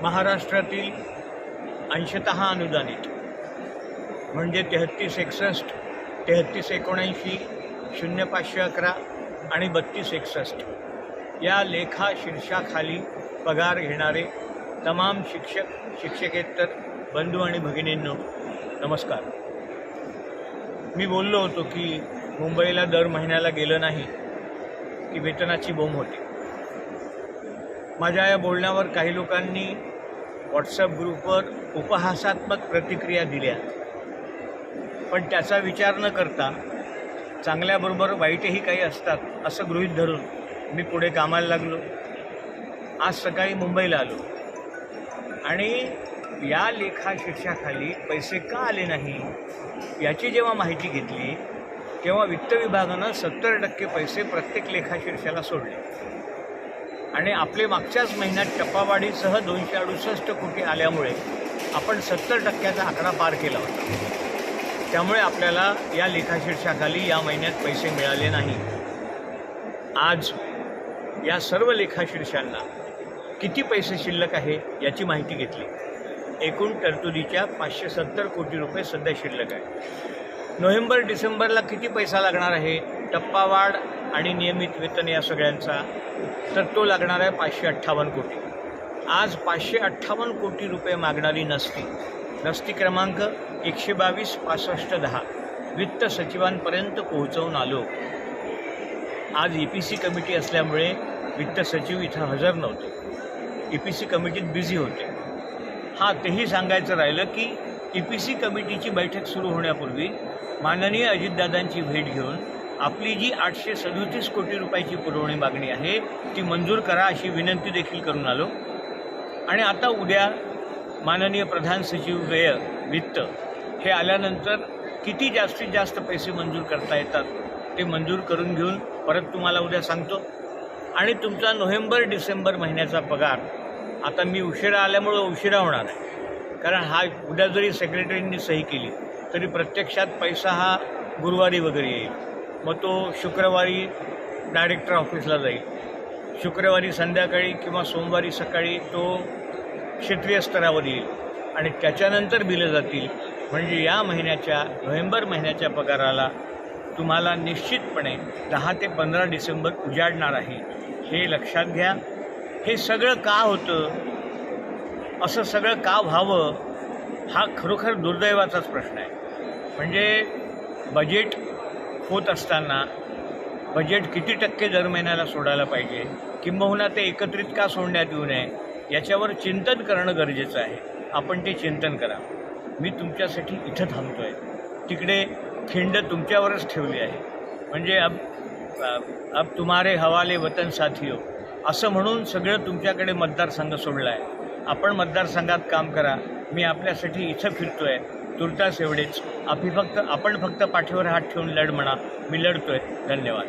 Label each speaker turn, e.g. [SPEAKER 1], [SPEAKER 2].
[SPEAKER 1] महाराष्ट्रातील अंशतः अनुदानित म्हणजे 3361, 3379, 0511 आणि 3261 या लेखा शीर्षाखाली पगार घेणारे तमाम शिक्षक शिक्षकेतर बंधू आणि भगिनींनो नमस्कार। मी बोललो होतो की मुंबईला दर महिन्याला गेलं नाही की वेतनाची बोंब होते। माझ्या या बोलण्यावर काही लोकांनी व्हॉट्सअप ग्रुपवर उपहासात्मक प्रतिक्रिया दिल्या, पण त्याचा विचार न करता चांगल्याबरोबर वाईटही काही असतात असं गृहीत धरून मी पुढे कामाला लागलो। आज सकाळी मुंबईला आलो आणि या लेखा शीर्षाखाली पैसे का आले नाही याची जेव्हा माहिती घेतली तेव्हा वित्त विभागानं 70% पैसे प्रत्येक लेखा शीर्षाला सोडले आणि आपले मागच्याच महिन्यात टप्पावाढीसह 268 कोटी आल्यामुळे आपण 70%चा आकडा पार केला होता। त्यामुळे आपल्याला या लेखाशीर्षाखाली या महिन्यात पैसे मिळाले नाही। आज या सर्व लेखाशीर्षांना किती पैसे शिल्लक आहे याची माहिती घेतली। एकूण तरतुदीच्या 570 कोटी रुपये सध्या शिल्लक आहे। नोव्हेंबर डिसेंबरला किती पैसा लागणार आहे टप्पावाढ आणि नियमित वेतन या सगळ्यांचा, तर तो लागणार आहे 558 कोटी। आज 558 कोटी रुपये मागणारी नस्ती क्रमांक 122 65 10 वित्त सचिवांपर्यंत पोहोचवून आलो। आज EPC कमिटी असल्यामुळे वित्त सचिव इथं हजर नव्हते, EPC कमिटीत बिझी होते। तेही सांगायचं राहिलं की EPC कमिटीची बैठक सुरू होण्यापूर्वी माननीय अजितदादांची भेट घेऊन आपली जी 837 कोटी रुपयाची पुरवणी मागणी आहे ती मंजूर करा अशी विनंती देखील करून आलो। आणि आता उद्या माननीय प्रधान सचिव व्यय वित्त हे आल्यानंतर किती जास्तीत जास्त पैसे मंजूर करता येतात ते मंजूर करून घेऊन परत तुम्हाला उद्या सांगतो। आणि तुमचा नोव्हेंबर डिसेंबर महिन्याचा पगार आता मी उशिरा आल्यामुळे उशिरा होणार आहे, कारण उद्या जरी सेक्रेटरींनी सही केली तरी प्रत्यक्षात पैसा हा गुरुवारी वगैरे येईल। मग तो शुक्रवारी डायरेक्टर ऑफिसला जाईल, शुक्रवारी संध्याकाळी किंवा सोमवारी सकाळी तो क्षेत्रीय स्तरावर येईल आणि त्याच्यानंतर बिलं जातील। म्हणजे या महिन्याच्या नोव्हेंबर महिन्याच्या पगाराला तुम्हाला निश्चितपणे 10 ते 15 डिसेंबर उजाडणार आहे, हे लक्षात घ्या। हे सगळं का होतं, असं सगळं का व्हावं हा खरोखर दुर्दैवाचाच प्रश्न आहे। म्हणजे बजेट होत असताना बजेट किती टक्के दर महिन्याला सोडायला पाहिजे, किंबहुना ते एकत्रित का सोडण्यात येऊ नये याच्यावर चिंतन करणं गरजेचं आहे। आपण ते चिंतन करा। मी तुमच्यासाठी इथं थांबतो आहे, तिकडे खिंड तुमच्यावरच ठेवली आहे। म्हणजे अब तुम्हारे हवाले वतन साथियो असं म्हणून सगळं तुमच्याकडे मतदारसंघ सोडला आहे। आपण मतदारसंघात काम करा, मी आपल्यासाठी इथं फिरतो आहे, तुर्तास एवढेच। आपण फक्त पाठीवर हात ठेवून लढ म्हणा, मी लढतो आहे। धन्यवाद।